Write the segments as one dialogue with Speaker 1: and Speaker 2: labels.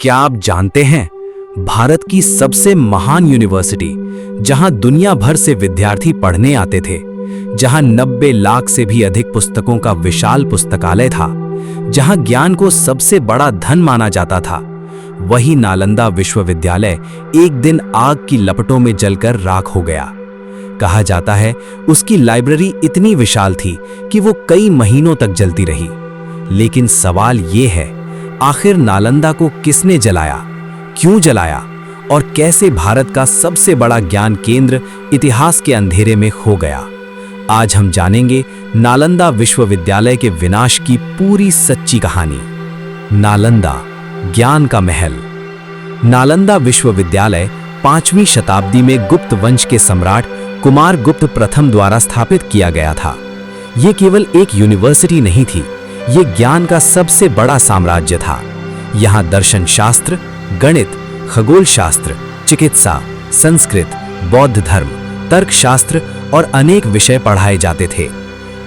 Speaker 1: क्या आप जानते हैं, भारत की सबसे महान यूनिवर्सिटी, जहां दुनिया भर से विद्यार्थी पढ़ने आते थे, जहां 90 लाख से भी अधिक पुस्तकों का विशाल पुस्तकालय था, जहां ज्ञान को सबसे बड़ा धन माना जाता था, वही नालंदा विश्वविद्यालय एक दिन आग की लपटों में जलकर राख हो गया। कहा जाता है उसकी लाइब्रेरी इतनी विशाल थी कि वो कई महीनों तक जलती रही। लेकिन सवाल ये है, आखिर नालंदा को किसने जलाया, क्यों जलाया और कैसे भारत का सबसे बड़ा ज्ञान केंद्र इतिहास के अंधेरे में खो गया। आज हम जानेंगे नालंदा विश्वविद्यालय के विनाश की पूरी सच्ची कहानी। नालंदा, ज्ञान का महल। नालंदा विश्वविद्यालय 5वीं शताब्दी में गुप्त वंश के सम्राट कुमार गुप्त प्रथम द्वारा स्थापित किया गया था। ये केवल एक यूनिवर्सिटी नहीं थी, ये ज्ञान का सबसे बड़ा साम्राज्य था। यहाँ दर्शन शास्त्र, गणित, खगोल शास्त्र, चिकित्सा, संस्कृत, बौद्ध धर्म, तर्कशास्त्र और अनेक विषय पढ़ाए जाते थे।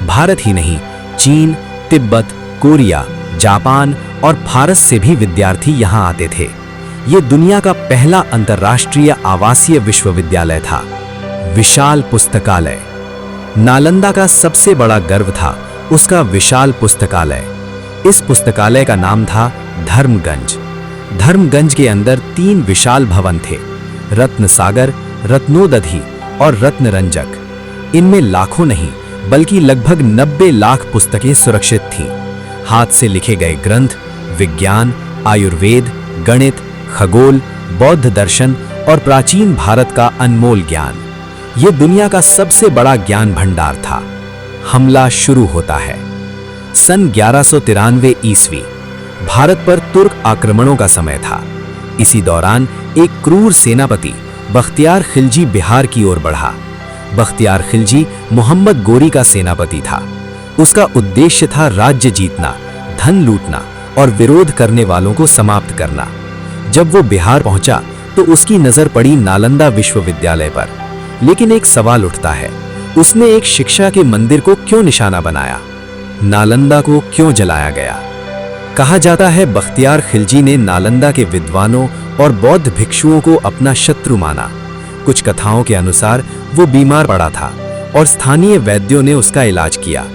Speaker 1: भारत ही नहीं, चीन, तिब्बत, कोरिया, जापान और फारस से भी विद्यार्थी यहाँ आते थे। ये दुनिया का पहला अंतर्राष्ट्रीय आवासीय विश्वविद्यालय था। विशाल पुस्तकालय। नालंदा का सबसे बड़ा गर्व था उसका विशाल पुस्तकालय। इस पुस्तकालय का नाम था धर्मगंज। धर्मगंज के अंदर 3 विशाल भवन थे, रत्न सागर, रत्नोदधि और रत्नरंजक। इनमें लाखों नहीं बल्कि लगभग 90 लाख पुस्तकें सुरक्षित थीं। हाथ से लिखे गए ग्रंथ, विज्ञान, आयुर्वेद, गणित, खगोल, बौद्ध दर्शन और प्राचीन भारत का अनमोल ज्ञान। ये दुनिया का सबसे बड़ा ज्ञान भंडार था। हमला शुरू होता है। सन 1193 ईस्वी भारत पर तुर्क आक्रमणों का समय था। इसी दौरान एक क्रूर सेनापति बख्तियार खिलजी बिहार की ओर बढ़ा। बख्तियार खिलजी मोहम्मद गोरी का सेनापति था। उसका उद्देश्य था राज्य जीतना, धन लूटना और विरोध करने वालों को समाप्त करना। जब वो बिहार पहुंचा तो उसकी नजर पड़ी नालंदा विश्वविद्यालय पर। लेकिन एक सवाल उठता है, उसने एक शिक्षा के मंदिर को क्यों निशाना बनाया? नालंदा को क्यों जलाया गया? कहा जाता है बख्तियार खिलजी ने नालंदा के विद्वानों और बौद्ध भिक्षुओं को अपना शत्रु माना। कुछ कथाओं के अनुसार वो बीमार पड़ा था और स्थानीय वैद्यों ने उसका इलाज किया।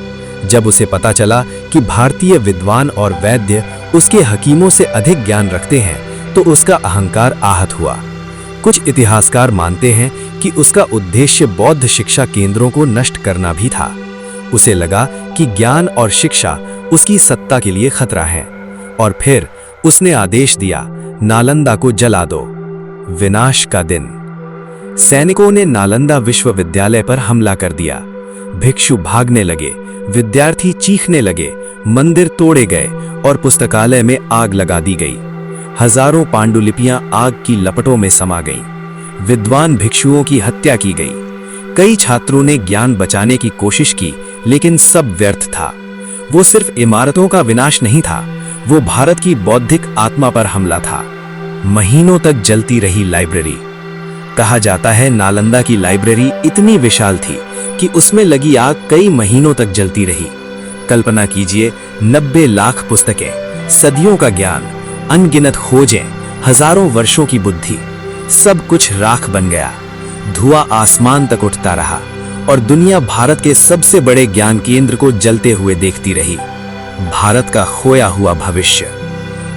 Speaker 1: जब उसे पता चला कि भारतीय विद्वान और वैद्य उसके हकीमों से अधिक ज्ञान रखते हैं तो उसका अहंकार आहत हुआ। कुछ इतिहासकार मानते हैं कि उसका उद्देश्य बौद्ध शिक्षा केंद्रों को नष्ट करना भी था। उसे लगा कि ज्ञान और शिक्षा उसकी सत्ता के लिए खतरा है और फिर उसने आदेश दिया, नालंदा को जला दो। विनाश का दिन। सैनिकों ने नालंदा विश्वविद्यालय पर हमला कर दिया। भिक्षु भागने लगे, विद्यार्थी चीखने लगे, मंदिर तोड़े गए और पुस्तकालय में आग लगा दी गई। हजारों पांडुलिपियां आग की लपटों में समा गईं। विद्वान भिक्षुओं की हत्या की गई। कई छात्रों ने ज्ञान बचाने की कोशिश की, लेकिन सब व्यर्थ था। वो सिर्फ इमारतों का विनाश नहीं था, वो भारत की बौद्धिक आत्मा पर हमला था। महीनों तक जलती रही लाइब्रेरी। कहा जाता है नालंदा की लाइब्रेरी इतनी विशाल थी कि उसमें लगी आग कई महीनों तक जलती रही। कल्पना कीजिए, 90 लाख पुस्तकें, सदियों का ज्ञान, अनगिनत खोजें, हजारों वर्षों की बुद्धि, सब कुछ राख बन गया। धुआं आसमान तक उठता रहा और दुनिया भारत के सबसे बड़े ज्ञान केंद्र को जलते हुए देखती रही। भारत का खोया हुआ भविष्य।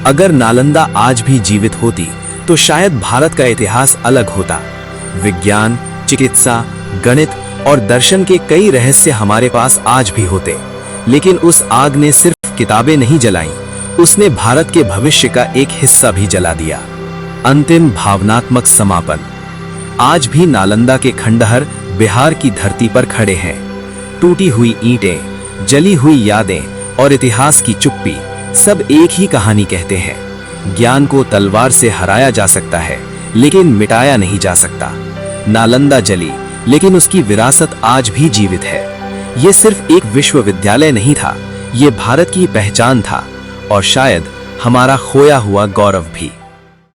Speaker 1: अगर नालंदा आज भी जीवित होती तो शायद भारत का इतिहास अलग होता। विज्ञान, चिकित्सा, गणित और दर्शन के कई रहस्य हमारे पास आज भी होते। लेकिन उस आग ने सिर्फ किताबें नहीं जलाईं, उसने भारत के भविष्य का एक हिस्सा भी जला दिया। अंतिम भावनात्मक समापन। आज भी नालंदा के खंडहर बिहार की धरती पर खड़े हैं। टूटी हुई ईंटें, जली हुई यादें और इतिहास की चुप्पी, सब एक ही कहानी कहते हैं। ज्ञान को तलवार से हराया जा सकता है, लेकिन मिटाया नहीं जा सकता। नालंदा जली, लेकिन उसकी विरासत आज भी जीवित है। ये सिर्फ एक विश्वविद्यालय नहीं था, ये भारत की पहचान था और शायद हमारा खोया हुआ गौरव भी।